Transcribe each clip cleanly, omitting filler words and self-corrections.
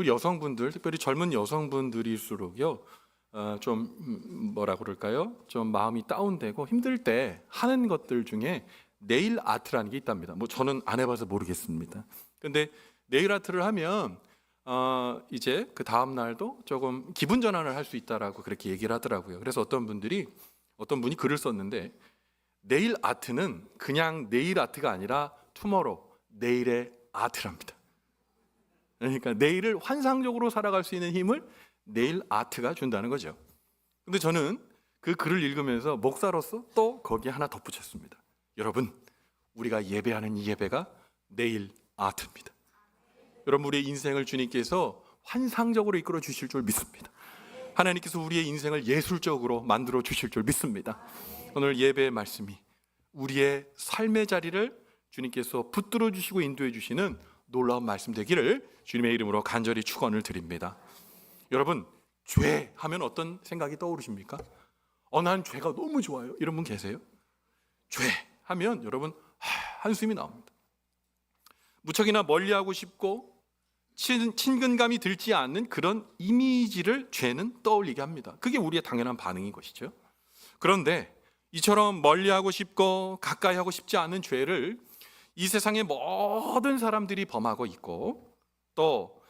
우리 여성분들, 특별히 젊은 여성분들일수록요, 좀 뭐라 그럴까요? 좀 마음이 다운되고 힘들 때 하는 것들 중에 네일 아트라는 게 있답니다. 뭐 저는 안 해봐서 모르겠습니다. 근데 네일 아트를 하면 이제 그 다음 날도 조금 기분 전환을 할 수 있다라고 그렇게 얘기를 하더라고요. 그래서 어떤 분이 글을 썼는데, 네일 아트는 그냥 네일 아트가 아니라 투모로우, 내일의 아트랍니다. 그러니까 내일을 환상적으로 살아갈 수 있는 힘을 네일 아트가 준다는 거죠. 근데 저는 그 글을 읽으면서 목사로서 또 거기에 하나 덧붙였습니다. 여러분, 우리가 예배하는 이 예배가 네일 아트입니다. 여러분, 우리의 인생을 주님께서 환상적으로 이끌어 주실 줄 믿습니다. 하나님께서 우리의 인생을 예술적으로 만들어 주실 줄 믿습니다. 오늘 예배의 말씀이 우리의 삶의 자리를 주님께서 붙들어 주시고 인도해 주시는 놀라운 말씀 되기를 주님의 이름으로 간절히 축원을 드립니다. 여러분, 죄 하면 어떤 생각이 떠오르십니까? 난 죄가 너무 좋아요, 이런 분 계세요? 죄 하면 여러분 한숨이 나옵니다. 무척이나 멀리하고 싶고 친근감이 들지 않는 그런 이미지를 죄는 떠올리게 합니다. 그게 우리의 당연한 반응인 것이죠. 그런데 이처럼 멀리하고 싶고 가까이 하고 싶지 않은 죄를 이 세상의 모든 사람들이 범하고 있고, 또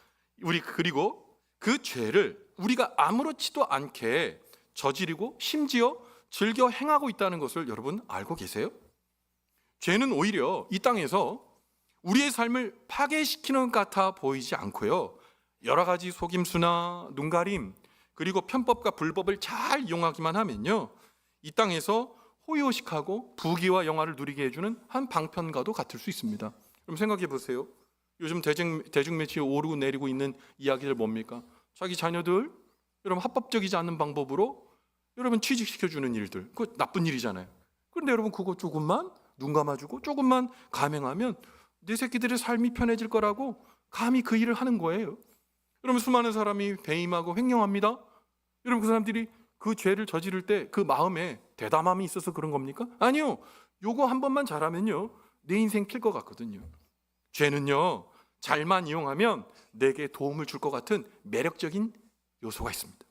그리고 그 죄를 우리가 아무렇지도 않게 저지르고 심지어 즐겨 행하고 있다는 것을 여러분 알고 계세요? 죄는 오히려 이 땅에서 우리의 삶을 파괴시키는 것 같아 보이지 않고요, 여러 가지 속임수나 눈가림, 그리고 편법과 불법을 잘 이용하기만 하면요, 이 땅에서 호의호식하고 부귀와 영화를 누리게 해주는 한 방편과도 같을 수 있습니다. 그럼 생각해 보세요. 요즘 대중매체에 오르고 내리고 있는 이야기들 뭡니까? 자기 자녀들 여러분 합법적이지 않은 방법으로 여러분 취직시켜주는 일들, 그거 나쁜 일이잖아요. 그런데 여러분 그거 조금만 눈 감아주고 조금만 감행하면 내 새끼들의 삶이 편해질 거라고 감히 그 일을 하는 거예요. 여러분, 수많은 사람이 배임하고 횡령합니다. 여러분, 그 사람들이 그 죄를 저지를 때 그 마음에 대담함이 있어서 그런 겁니까? 아니요. 요거 한 번만 잘하면요, 내 인생 킬 것 같거든요. 죄는요, 잘만 이용하면 내게 도움을 줄 것 같은 매력적인 요소가 있습니다.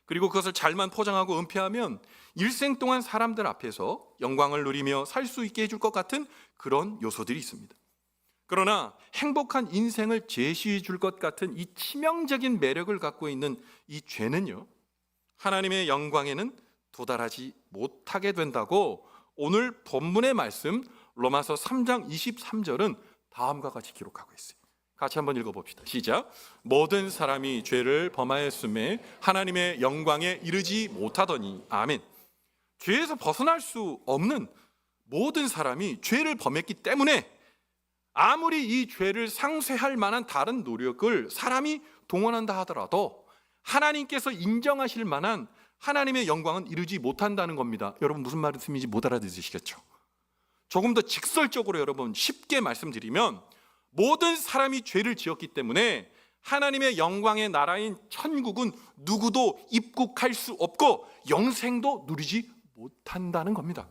그리고 그것을 잘만 포장하고 은폐하면 일생 동안 사람들 앞에서 영광을 누리며 살 수 있게 해줄 것 같은 그런 요소들이 있습니다. 그러나 행복한 인생을 제시해 줄 것 같은 이 치명적인 매력을 갖고 있는 이 죄는요, 하나님의 영광에는 도달하지 못하게 된다고 오늘 본문의 말씀 로마서 3장 23절은 다음과 같이 기록하고 있어요. 같이 한번 읽어봅시다. 시작. 모든 사람이 죄를 범하였음에 하나님의 영광에 이르지 못하더니. 아멘. 죄에서 벗어날 수 없는 모든 사람이 죄를 범했기 때문에 아무리 이 죄를 상쇄할 만한 다른 노력을 사람이 동원한다 하더라도 하나님께서 인정하실 만한 하나님의 영광은 이루지 못한다는 겁니다. 여러분, 무슨 말씀인지 못 알아들으시겠죠? 조금 더 직설적으로 여러분 쉽게 말씀드리면, 모든 사람이 죄를 지었기 때문에 하나님의 영광의 나라인 천국은 누구도 입국할 수 없고 영생도 누리지 못한다는 겁니다.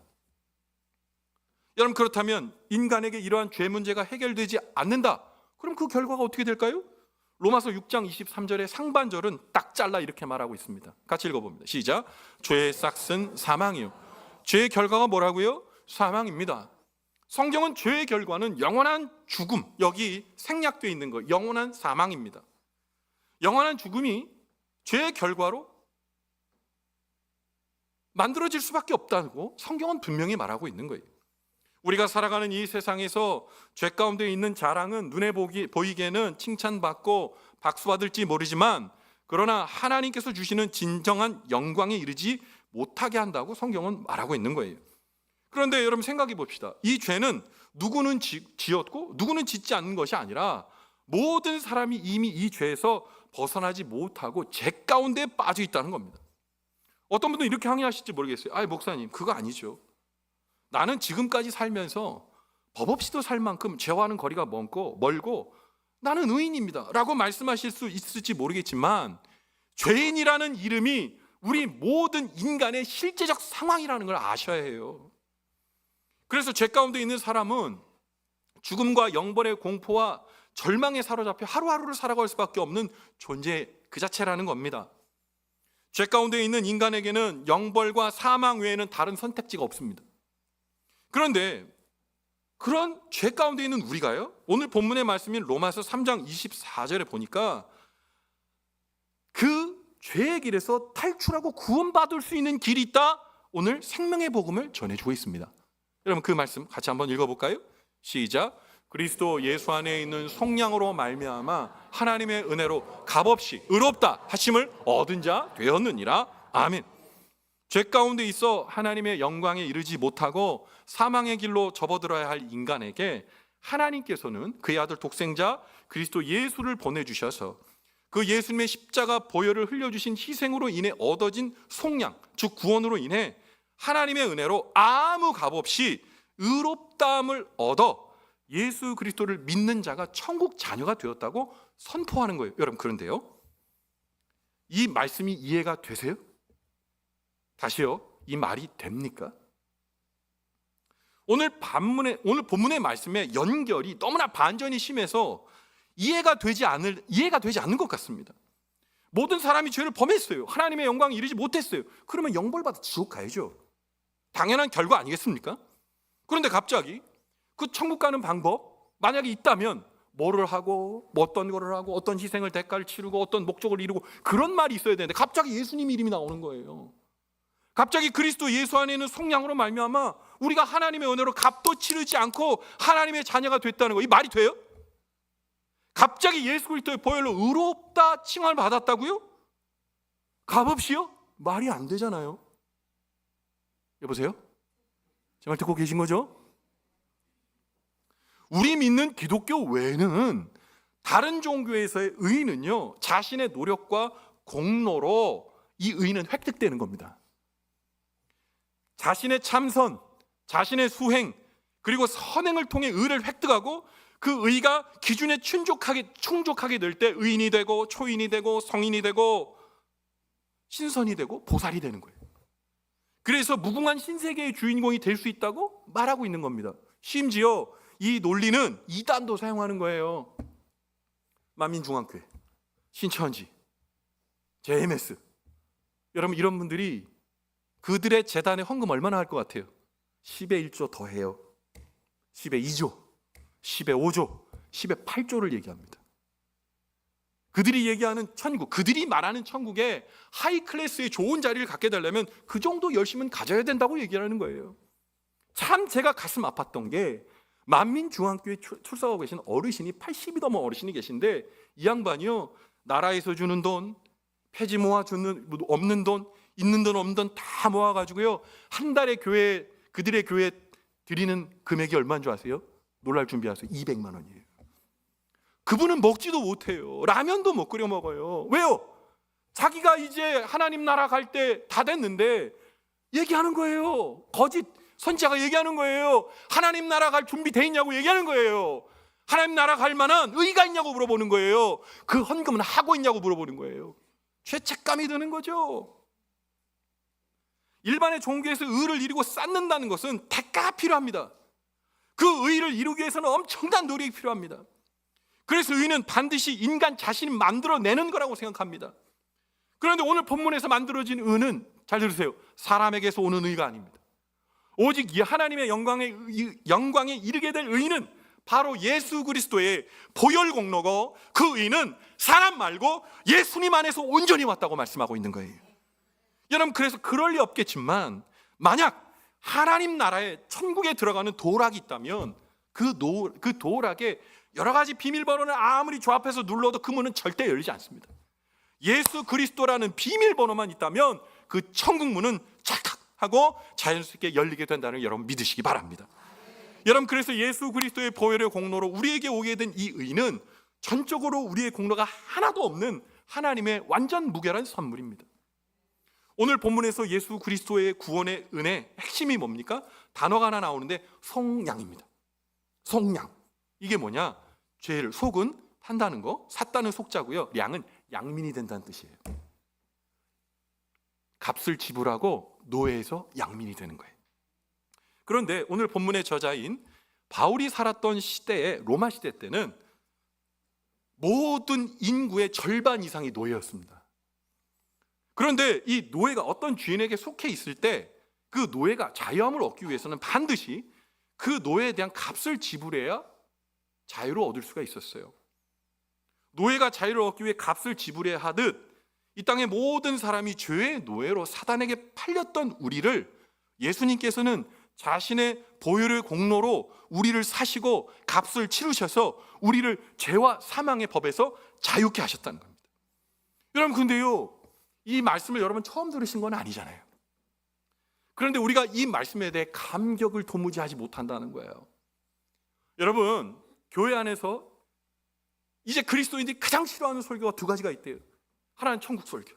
여러분, 그렇다면 인간에게 이러한 죄 문제가 해결되지 않는다. 그럼 그 결과가 어떻게 될까요? 로마서 6장 23절의 상반절은 딱 잘라 이렇게 말하고 있습니다. 같이 읽어봅니다. 시작. 죄의 싹은 사망이요. 죄의 결과가 뭐라고요? 사망입니다. 성경은 죄의 결과는 영원한 죽음, 여기 생략되어 있는 거, 영원한 사망입니다. 영원한 죽음이 죄의 결과로 만들어질 수밖에 없다고 성경은 분명히 말하고 있는 거예요. 우리가 살아가는 이 세상에서 죄 가운데 있는 자랑은 눈에 보이기에는 칭찬받고 박수받을지 모르지만, 그러나 하나님께서 주시는 진정한 영광에 이르지 못하게 한다고 성경은 말하고 있는 거예요. 그런데 여러분 생각해 봅시다. 이 죄는 누구는 지었고 누구는 짓지 않는 것이 아니라 모든 사람이 이미 이 죄에서 벗어나지 못하고 죄 가운데 빠져 있다는 겁니다. 어떤 분들은 이렇게 항의하실지 모르겠어요. 목사님, 그거 아니죠. 나는 지금까지 살면서 법 없이도 살 만큼 죄와는 거리가 멀고 나는 의인입니다 라고 말씀하실 수 있을지 모르겠지만, 죄인이라는 이름이 우리 모든 인간의 실제적 상황이라는 걸 아셔야 해요. 그래서 죄 가운데 있는 사람은 죽음과 영벌의 공포와 절망에 사로잡혀 하루하루를 살아갈 수밖에 없는 존재 그 자체라는 겁니다. 죄 가운데 있는 인간에게는 영벌과 사망 외에는 다른 선택지가 없습니다. 그런데 그런 죄 가운데 있는 우리가요, 오늘 본문의 말씀인 로마서 3장 24절에 보니까 그 죄의 길에서 탈출하고 구원받을 수 있는 길이 있다. 오늘 생명의 복음을 전해주고 있습니다. 여러분 그 말씀 같이 한번 읽어볼까요? 시작. 그리스도 예수 안에 있는 속량으로 말미암아 하나님의 은혜로 값없이 의롭다 하심을 얻은 자 되었느니라. 아멘. 죄 가운데 있어 하나님의 영광에 이르지 못하고 사망의 길로 접어들어야 할 인간에게 하나님께서는 그의 아들 독생자 그리스도 예수를 보내주셔서 그 예수님의 십자가 보혈을 흘려주신 희생으로 인해 얻어진 속량, 즉 구원으로 인해 하나님의 은혜로 아무 값없이 의롭다함을 얻어 예수 그리스도를 믿는 자가 천국 자녀가 되었다고 선포하는 거예요. 여러분 그런데요, 이 말씀이 이해가 되세요? 다시요, 이 말이 됩니까? 오늘 본문의 말씀의 연결이 너무나 반전이 심해서 이해가 되지 않는 것 같습니다. 모든 사람이 죄를 범했어요. 하나님의 영광에 이르지 못했어요. 그러면 영벌받아 지옥 가야죠. 당연한 결과 아니겠습니까? 그런데 갑자기 그 천국 가는 방법 만약에 있다면 뭐를 하고 어떤 거를 하고 어떤 희생을 대가를 치르고 어떤 목적을 이루고 그런 말이 있어야 되는데 갑자기 예수님 이름이 나오는 거예요. 갑자기 그리스도 예수 안에 있는 속량으로 말미암아 우리가 하나님의 은혜로 값도 치르지 않고 하나님의 자녀가 됐다는 거, 이 말이 돼요? 갑자기 예수 그리스도의 보혈로 의롭다 칭함을 받았다고요? 값없이요? 말이 안 되잖아요. 여보세요? 제 말 듣고 계신 거죠? 우리 믿는 기독교 외에는 다른 종교에서의 의인은요, 자신의 노력과 공로로 이 의인은 획득되는 겁니다. 자신의 참선, 자신의 수행, 그리고 선행을 통해 의를 획득하고 그 의가 기준에 충족하게 될 때 의인이 되고 초인이 되고 성인이 되고 신선이 되고 보살이 되는 거예요. 그래서 무궁한 신세계의 주인공이 될 수 있다고 말하고 있는 겁니다. 심지어 이 논리는 이단도 사용하는 거예요. 만민중앙교회, 신천지, JMS. 여러분 이런 분들이 그들의 재단에 헌금 얼마나 할 것 같아요? 10의 1조 더 해요. 10의 2조, 10의 5조, 10의 8조를 얘기합니다. 그들이 얘기하는 천국, 그들이 말하는 천국에 하이 클래스의 좋은 자리를 갖게 되려면 그 정도 열심은 가져야 된다고 얘기하는 거예요. 참 제가 가슴 아팠던 게 만민중앙교회 출석하고 계신 어르신이 80이 넘은 어르신이 계신데 이 양반이요, 나라에서 주는 돈, 폐지 모아주는 없는 돈, 있는 돈 없는 돈 다 모아가지고요, 한 달에 그들의 교회 드리는 금액이 얼마인 줄 아세요? 놀랄 준비하세요. 200만 원이에요. 그분은 먹지도 못해요. 라면도 못 끓여 먹어요. 왜요? 자기가 이제 하나님 나라 갈 때 다 됐는데 얘기하는 거예요. 거짓 선지자가 얘기하는 거예요. 하나님 나라 갈 준비 돼 있냐고 얘기하는 거예요. 하나님 나라 갈 만한 의가 있냐고 물어보는 거예요. 그 헌금은 하고 있냐고 물어보는 거예요. 죄책감이 드는 거죠. 일반의 종교에서 의를 이루고 쌓는다는 것은 대가가 필요합니다. 그 의를 이루기 위해서는 엄청난 노력이 필요합니다. 그래서 의는 반드시 인간 자신이 만들어내는 거라고 생각합니다. 그런데 오늘 본문에서 만들어진 의는, 잘 들으세요, 사람에게서 오는 의가 아닙니다. 오직 이 하나님의 영광에 이르게 될 의는 바로 예수 그리스도의 보혈 공로고, 그 의는 사람 말고 예수님 안에서 온전히 왔다고 말씀하고 있는 거예요. 여러분, 그래서 그럴 리 없겠지만 만약 하나님 나라에 천국에 들어가는 도락이 있다면 그 도락에 여러 가지 비밀번호를 아무리 조합해서 눌러도 그 문은 절대 열리지 않습니다. 예수 그리스도라는 비밀번호만 있다면 그 천국 문은 찰칵 하고 자연스럽게 열리게 된다는 여러분 믿으시기 바랍니다. 여러분, 그래서 예수 그리스도의 보혈의 공로로 우리에게 오게 된 이 의는 전적으로 우리의 공로가 하나도 없는 하나님의 완전 무결한 선물입니다. 오늘 본문에서 예수 그리스도의 구원의 은혜 핵심이 뭡니까? 단어가 하나 나오는데 속량입니다. 속량. 이게 뭐냐? 죄를, 속은 판다는 거, 샀다는 속자고요. 량은 양민이 된다는 뜻이에요. 값을 지불하고 노예에서 양민이 되는 거예요. 그런데 오늘 본문의 저자인 바울이 살았던 시대에, 로마 시대 때는 모든 인구의 절반 이상이 노예였습니다. 그런데 이 노예가 어떤 주인에게 속해 있을 때 그 노예가 자유함을 얻기 위해서는 반드시 그 노예에 대한 값을 지불해야 자유를 얻을 수가 있었어요. 노예가 자유를 얻기 위해 값을 지불해야 하듯 이 땅의 모든 사람이 죄의 노예로 사단에게 팔렸던 우리를 예수님께서는 자신의 보혈의 공로로 우리를 사시고 값을 치르셔서 우리를 죄와 사망의 법에서 자유케 하셨다는 겁니다. 여러분, 근데요, 이 말씀을 여러분 처음 들으신 건 아니잖아요. 그런데 우리가 이 말씀에 대해 감격을 도무지 하지 못한다는 거예요. 여러분, 교회 안에서 이제 그리스도인들이 가장 싫어하는 설교가 두 가지가 있대요. 하나는 천국 설교,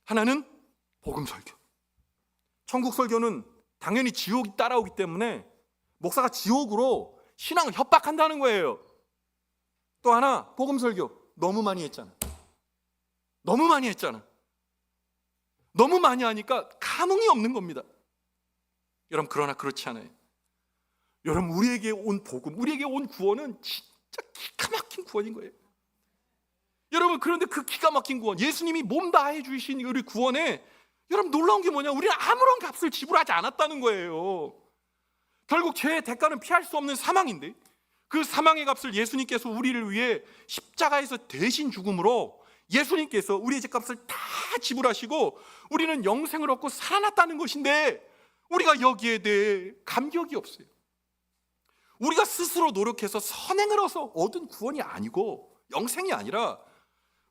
하나는 복음 설교. 천국 설교는 당연히 지옥이 따라오기 때문에 목사가 지옥으로 신앙을 협박한다는 거예요. 또 하나, 복음 설교 너무 많이 했잖아. 너무 많이 하니까 감흥이 없는 겁니다. 여러분, 그러나 그렇지 않아요. 여러분, 우리에게 온 복음, 우리에게 온 구원은 진짜 기가 막힌 구원인 거예요. 여러분, 그런데 그 기가 막힌 구원, 예수님이 몸 다해 주신 우리 구원에 여러분 놀라운 게 뭐냐? 우리는 아무런 값을 지불하지 않았다는 거예요. 결국 죄의 대가는 피할 수 없는 사망인데 그 사망의 값을 예수님께서 우리를 위해 십자가에서 대신 죽음으로 예수님께서 우리의 죄값을 다 지불하시고 우리는 영생을 얻고 살아났다는 것인데 우리가 여기에 대해 감격이 없어요. 우리가 스스로 노력해서 선행을 해서 얻은 구원이 아니고 영생이 아니라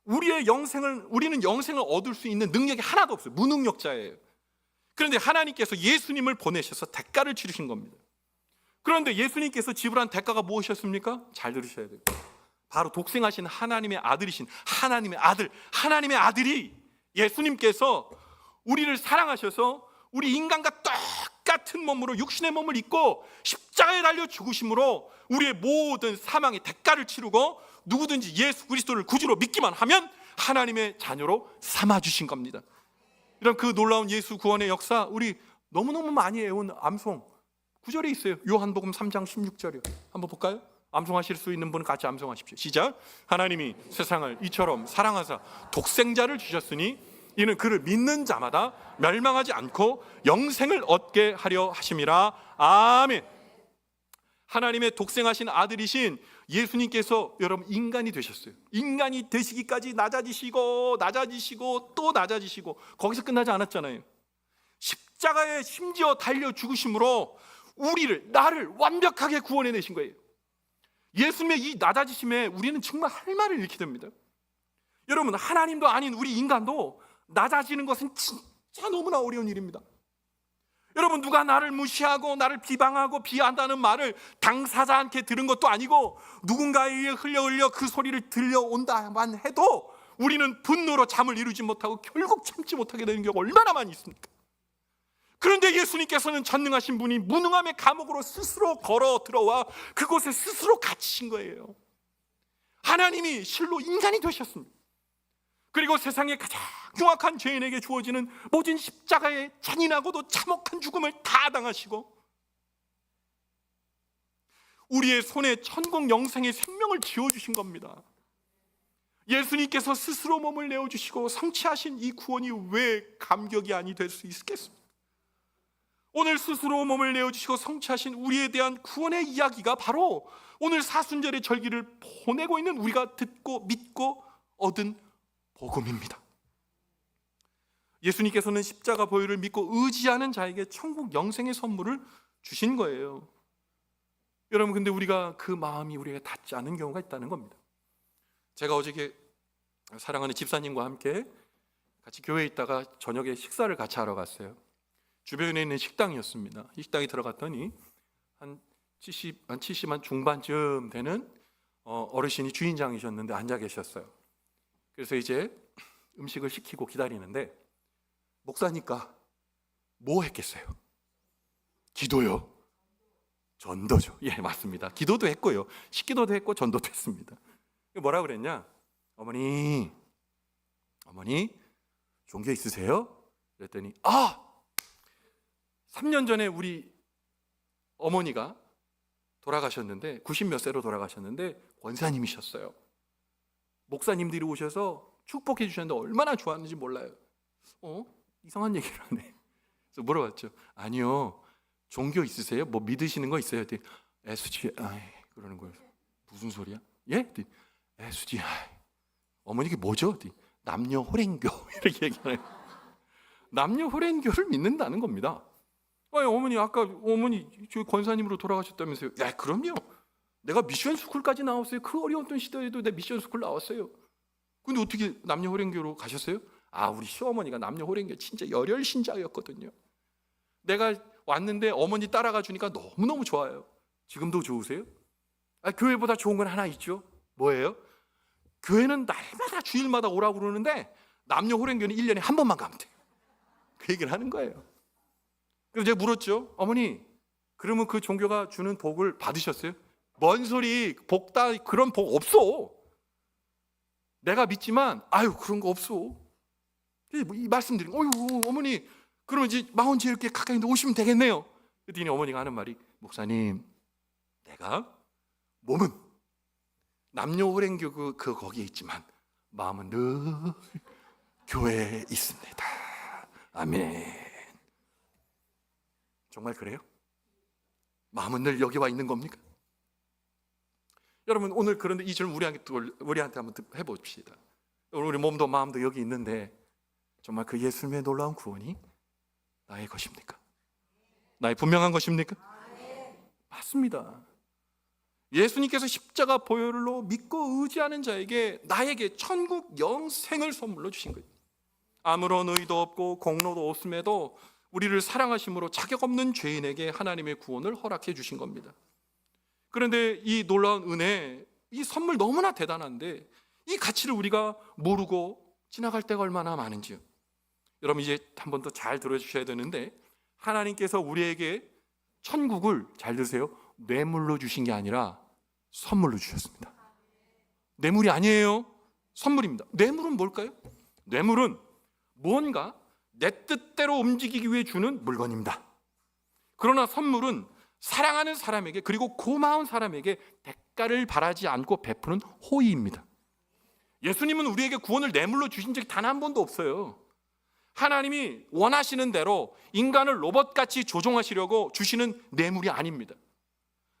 우리는 영생을 얻을 수 있는 능력이 하나도 없어요. 무능력자예요. 그런데 하나님께서 예수님을 보내셔서 대가를 치르신 겁니다. 그런데 예수님께서 지불한 대가가 무엇이었습니까? 잘 들으셔야 돼요. 바로 독생하신 하나님의 아들이신 하나님의 아들이 예수님께서 우리를 사랑하셔서 우리 인간과 똑같은 몸으로 육신의 몸을 입고 십자가에 달려 죽으심으로 우리의 모든 사망의 대가를 치르고 누구든지 예수 그리스도를 구주로 믿기만 하면 하나님의 자녀로 삼아주신 겁니다. 이런 그 놀라운 예수 구원의 역사, 우리 너무너무 많이 해온 암송 구절이 있어요. 요한복음 3장 16절이요. 한번 볼까요? 암송하실 수 있는 분은 같이 암송하십시오. 시작. 하나님이 세상을 이처럼 사랑하사 독생자를 주셨으니 이는 그를 믿는 자마다 멸망하지 않고 영생을 얻게 하려 하심이라. 아멘. 하나님의 독생하신 아들이신 예수님께서 여러분 인간이 되셨어요. 인간이 되시기까지 낮아지시고 또 낮아지시고 거기서 끝나지 않았잖아요. 십자가에 심지어 달려 죽으심으로 나를 완벽하게 구원해내신 거예요. 예수님의 이 낮아지심에 우리는 정말 할 말을 잃게 됩니다. 여러분, 하나님도 아닌 우리 인간도 낮아지는 것은 진짜 너무나 어려운 일입니다. 여러분, 누가 나를 무시하고 나를 비방하고 비한다는 말을 당사자한테 들은 것도 아니고 누군가에 의해 흘려 그 소리를 들려온다만 해도 우리는 분노로 잠을 이루지 못하고 결국 참지 못하게 되는 경우가 얼마나 많이 있습니까? 그런데 예수님께서는 전능하신 분이 무능함의 감옥으로 스스로 걸어 들어와 그곳에 스스로 갇히신 거예요. 하나님이 실로 인간이 되셨습니다. 그리고 세상의 가장 흉악한 죄인에게 주어지는 모든 십자가의 잔인하고도 참혹한 죽음을 다 당하시고 우리의 손에 천국 영생의 생명을 지어주신 겁니다. 예수님께서 스스로 몸을 내어주시고 성취하신 이 구원이 왜 감격이 아니 될 수 있겠습니까? 오늘 스스로 몸을 내어주시고 성취하신 우리에 대한 구원의 이야기가 바로 오늘 사순절의 절기를 보내고 있는 우리가 듣고 믿고 얻은 복음입니다. 예수님께서는 십자가 보혈을 믿고 의지하는 자에게 천국 영생의 선물을 주신 거예요. 여러분, 근데 우리가 그 마음이 우리에게 닿지 않는 경우가 있다는 겁니다. 제가 어저께 사랑하는 집사님과 함께 같이 교회에 있다가 저녁에 식사를 같이 하러 갔어요. 주변에 있는 식당이었습니다. 이 식당에 들어갔더니 한 70한 중반쯤 되는 어르신이 주인장이셨는데 앉아 계셨어요. 그래서 이제 음식을 시키고 기다리는데 목사니까 뭐 했겠어요? 기도요? 전도죠. 예, 맞습니다. 기도도 했고요. 식기도도 했고 전도도 했습니다. 뭐라 그랬냐? 어머니 종교 있으세요? 그랬더니 3년 전에 우리 어머니가 돌아가셨는데 90몇 세로 돌아가셨는데 권사님이셨어요. 목사님들이 오셔서 축복해 주셨는데 얼마나 좋았는지 몰라요. 이상한 얘기를 하네. 그래서 물어봤죠. 아니요, 종교 있으세요? 뭐 믿으시는 거 있어요? SG 그러는 거예요. 무슨 소리야? 예? SG 어머니 이게 뭐죠? 남녀 호랭교 이렇게 얘기하네요. 남녀 호랭교를 믿는다는 겁니다. 어머니 아까 어머니 저희 권사님으로 돌아가셨다면서요? 야, 그럼요. 내가 미션 스쿨까지 나왔어요. 그 어려웠던 시대에도 내 미션 스쿨 나왔어요. 근데 어떻게 남녀 호랭교로 가셨어요? 우리 시어머니가 남녀 호랭교 진짜 열혈 신자였거든요. 내가 왔는데 어머니 따라가 주니까 너무너무 좋아요. 지금도 좋으세요? 교회보다 좋은 건 하나 있죠. 뭐예요? 교회는 날마다 주일마다 오라고 그러는데 남녀 호랭교는 1년에 한 번만 가면 돼요. 그 얘기를 하는 거예요. 그래서 제가 물었죠. 어머니, 그러면 그 종교가 주는 복을 받으셨어요? 뭔 소리, 그런 복 없어. 내가 믿지만 그런 거 없어. 이 말씀드린 어머니, 그러면 이제 마흔 이렇게 가까이 오시면 되겠네요. 그랬더니 어머니가 하는 말이, 목사님, 내가 몸은 남녀 호랭교 거기에 있지만 마음은 늘 교회에 있습니다. 아멘. 정말 그래요? 마음은 늘 여기 와 있는 겁니까? 여러분, 오늘 그런데 이 질문 우리한테 한번 해봅시다. 우리 몸도 마음도 여기 있는데 정말 그 예수님의 놀라운 구원이 나의 것입니까? 나의 분명한 것입니까? 맞습니다. 예수님께서 십자가 보혈로 믿고 의지하는 자에게, 나에게 천국 영생을 선물로 주신 거예요. 아무런 의도 없고 공로도 없음에도 우리를 사랑하심으로 자격 없는 죄인에게 하나님의 구원을 허락해 주신 겁니다. 그런데 이 놀라운 은혜, 이 선물 너무나 대단한데 이 가치를 우리가 모르고 지나갈 때가 얼마나 많은지요. 여러분, 이제 한 번 더 잘 들어주셔야 되는데, 하나님께서 우리에게 천국을, 잘 들으세요, 뇌물로 주신 게 아니라 선물로 주셨습니다. 뇌물이 아니에요. 선물입니다. 뇌물은 뭘까요? 뇌물은 뭔가 내 뜻대로 움직이기 위해 주는 물건입니다. 그러나 선물은 사랑하는 사람에게, 그리고 고마운 사람에게 대가를 바라지 않고 베푸는 호의입니다. 예수님은 우리에게 구원을 뇌물로 주신 적이 단 한 번도 없어요. 하나님이 원하시는 대로 인간을 로봇같이 조종하시려고 주시는 뇌물이 아닙니다.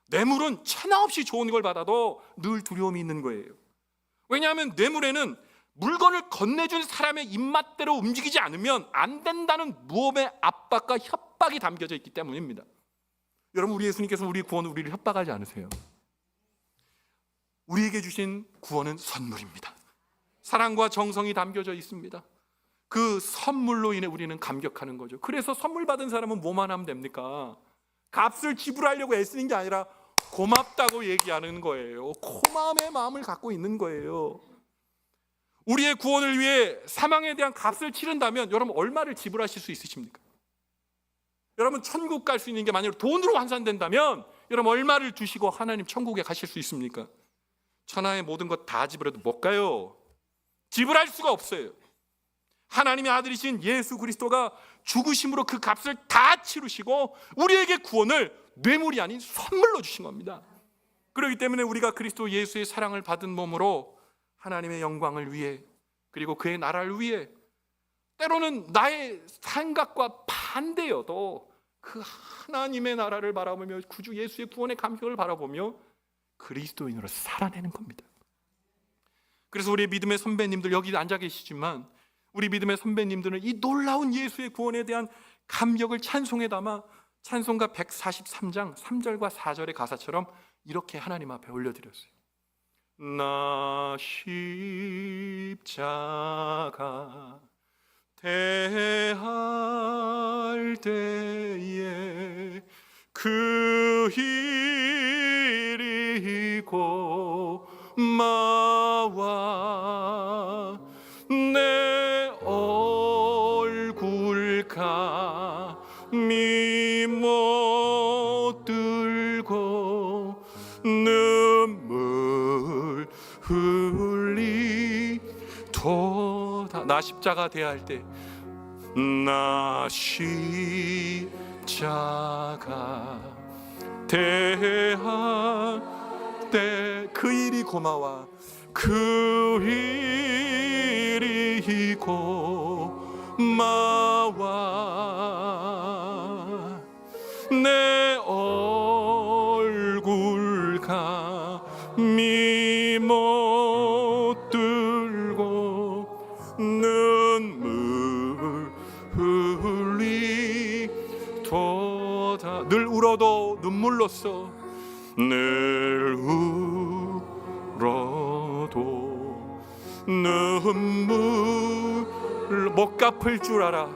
뇌물은 천하 없이 좋은 걸 받아도 늘 두려움이 있는 거예요. 왜냐하면 뇌물에는 물건을 건네준 사람의 입맛대로 움직이지 않으면 안 된다는 무험의 압박과 협박이 담겨져 있기 때문입니다. 여러분, 우리 예수님께서 우리 구원을, 우리를 협박하지 않으세요. 우리에게 주신 구원은 선물입니다. 사랑과 정성이 담겨져 있습니다. 그 선물로 인해 우리는 감격하는 거죠. 그래서 선물 받은 사람은 뭐만 하면 됩니까? 값을 지불하려고 애쓰는 게 아니라 고맙다고 얘기하는 거예요. 고마움의 마음을 갖고 있는 거예요. 우리의 구원을 위해 사망에 대한 값을 치른다면 여러분 얼마를 지불하실 수 있으십니까? 여러분, 천국 갈 수 있는 게 만약에 돈으로 환산된다면 여러분 얼마를 주시고 하나님 천국에 가실 수 있습니까? 천하의 모든 것 다 지불해도 못 가요. 지불할 수가 없어요. 하나님의 아들이신 예수 그리스도가 죽으심으로 그 값을 다 치르시고 우리에게 구원을 뇌물이 아닌 선물로 주신 겁니다. 그렇기 때문에 우리가 그리스도 예수의 사랑을 받은 몸으로 하나님의 영광을 위해, 그리고 그의 나라를 위해, 때로는 나의 생각과 반대여도 그 하나님의 나라를 바라보며 구주 예수의 구원의 감격을 바라보며 그리스도인으로 살아내는 겁니다. 그래서 우리 믿음의 선배님들 여기 앉아 계시지만, 우리 믿음의 선배님들은 이 놀라운 예수의 구원에 대한 감격을 찬송에 담아 찬송가 143장 3절과 4절의 가사처럼 이렇게 하나님 앞에 올려드렸어요. 나 십자가 대할 때에 그 일이 고마워 내 얼굴 감히 못 들고 눈물 흘리도다. 나 십자가 대할 때, 나 십자가 대할 때 그 일이 고마워 그 일이 고마워. 내 얼굴 감히 못 들고 눈물 흘리도다. 늘 울어도 눈물로써 늘 울어도 눈물 못 갚을 줄 알아.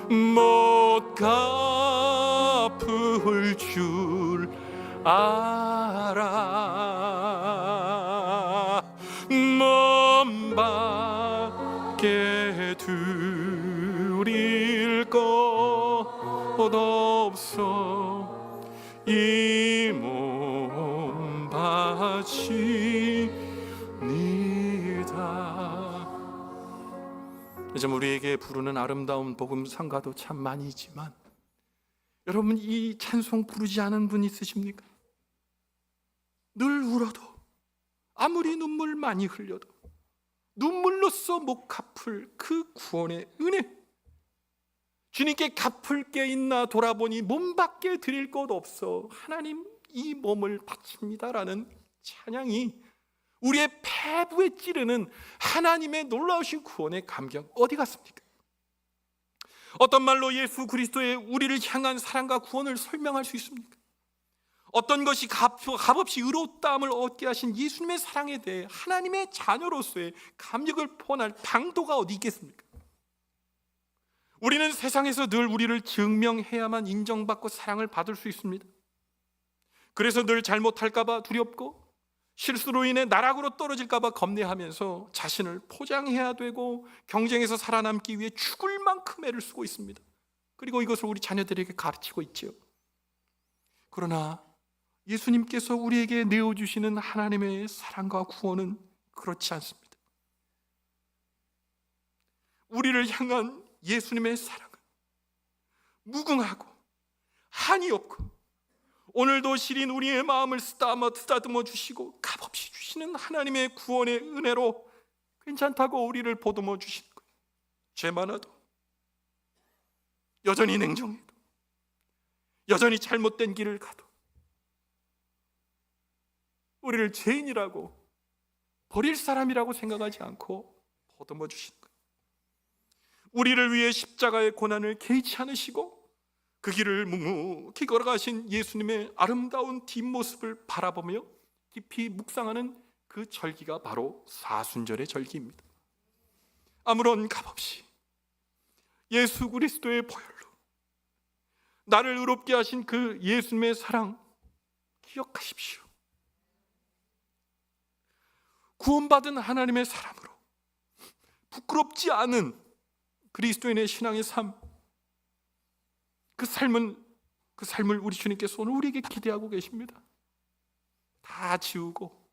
못 갚을 줄 알아. 몸밖에 드릴 것 없어 이 몸 바치니다. 요즘 우리에게 부르는 아름다운 복음 상가도 참 많이 있지만 여러분, 이 찬송 부르지 않은 분 있으십니까? 늘 울어도, 아무리 눈물 많이 흘려도 눈물로써 못 갚을 그 구원의 은혜, 주님께 갚을 게 있나 돌아보니 몸밖에 드릴 것 없어 하나님 이 몸을 바칩니다라는 찬양이 우리의 폐부에 찌르는 하나님의 놀라우신 구원의 감격 어디 갔습니까? 어떤 말로 예수 그리스도의 우리를 향한 사랑과 구원을 설명할 수 있습니까? 어떤 것이 값없이 의롭다함을 얻게 하신 예수님의 사랑에 대해 하나님의 자녀로서의 감격을 표현할 방도가 어디 있겠습니까? 우리는 세상에서 늘 우리를 증명해야만 인정받고 사랑을 받을 수 있습니다. 그래서 늘 잘못할까 봐 두렵고 실수로 인해 나락으로 떨어질까 봐 겁내하면서 자신을 포장해야 되고 경쟁에서 살아남기 위해 죽을 만큼 애를 쓰고 있습니다. 그리고 이것을 우리 자녀들에게 가르치고 있죠. 그러나 예수님께서 우리에게 내어주시는 하나님의 사랑과 구원은 그렇지 않습니다. 우리를 향한 예수님의 사랑은 무궁하고 한이 없고 오늘도 시린 우리의 마음을 쓰다듬어 주시고 값없이 주시는 하나님의 구원의 은혜로 괜찮다고 우리를 보듬어 주시는 거예요. 죄 많아도, 여전히 냉정해도, 여전히 잘못된 길을 가도 우리를 죄인이라고, 버릴 사람이라고 생각하지 않고 보듬어 주시는 거예요. 우리를 위해 십자가의 고난을 개의치 않으시고 그 길을 묵묵히 걸어가신 예수님의 아름다운 뒷모습을 바라보며 깊이 묵상하는 그 절기가 바로 사순절의 절기입니다. 아무런 값없이 예수 그리스도의 보혈로 나를 의롭게 하신 그 예수님의 사랑 기억하십시오. 구원받은 하나님의 사람으로 부끄럽지 않은 그리스도인의 신앙의 삶, 그 삶을 우리 주님께서 오늘 우리에게 기대하고 계십니다. 다 지우고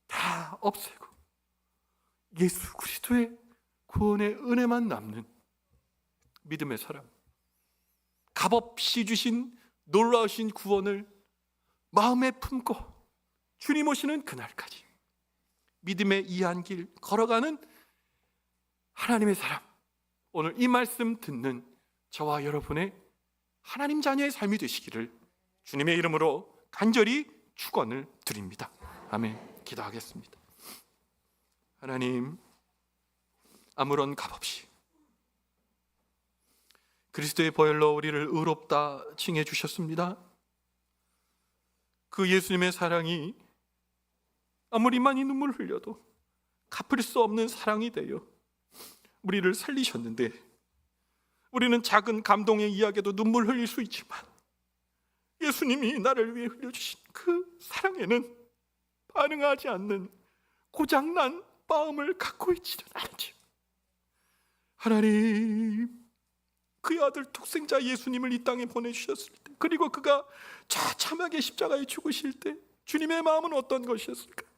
다 없애고 예수 그리스도의 구원의 은혜만 남는 믿음의 사람, 값없이 주신 놀라우신 구원을 마음에 품고 주님 오시는 그날까지 믿음의 이한 길 걸어가는 하나님의 사람, 오늘 이 말씀 듣는 저와 여러분의 하나님 자녀의 삶이 되시기를 주님의 이름으로 간절히 축원을 드립니다. 아멘. 기도하겠습니다. 하나님, 아무런 값없이 그리스도의 보혈로 우리를 의롭다 칭해 주셨습니다. 그 예수님의 사랑이 아무리 많이 눈물 흘려도 갚을 수 없는 사랑이 되어 우리를 살리셨는데, 우리는 작은 감동의 이야기도 눈물 흘릴 수 있지만 예수님이 나를 위해 흘려주신 그 사랑에는 반응하지 않는 고장난 마음을 갖고 있지는 않지. 하나님, 그의 아들 독생자 예수님을 이 땅에 보내주셨을 때, 그리고 그가 처참하게 십자가에 죽으실 때 주님의 마음은 어떤 것이었을까?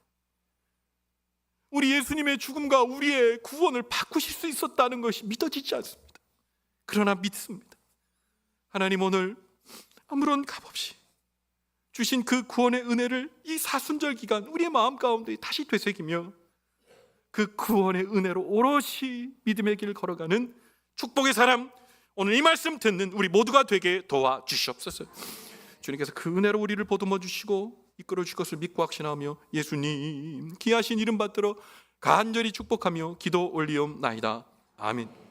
우리 예수님의 죽음과 우리의 구원을 바꾸실 수 있었다는 것이 믿어지지 않습니다. 그러나 믿습니다. 하나님, 오늘 아무런 값없이 주신 그 구원의 은혜를 이 사순절 기간 우리의 마음 가운데 다시 되새기며 그 구원의 은혜로 오롯이 믿음의 길을 걸어가는 축복의 사람, 오늘 이 말씀 듣는 우리 모두가 되게 도와주시옵소서. 주님께서 그 은혜로 우리를 보듬어 주시고 이끌어 주실 것을 믿고 확신하며 예수님 귀하신 이름 받들어 간절히 축복하며 기도 올리옵나이다. 아멘.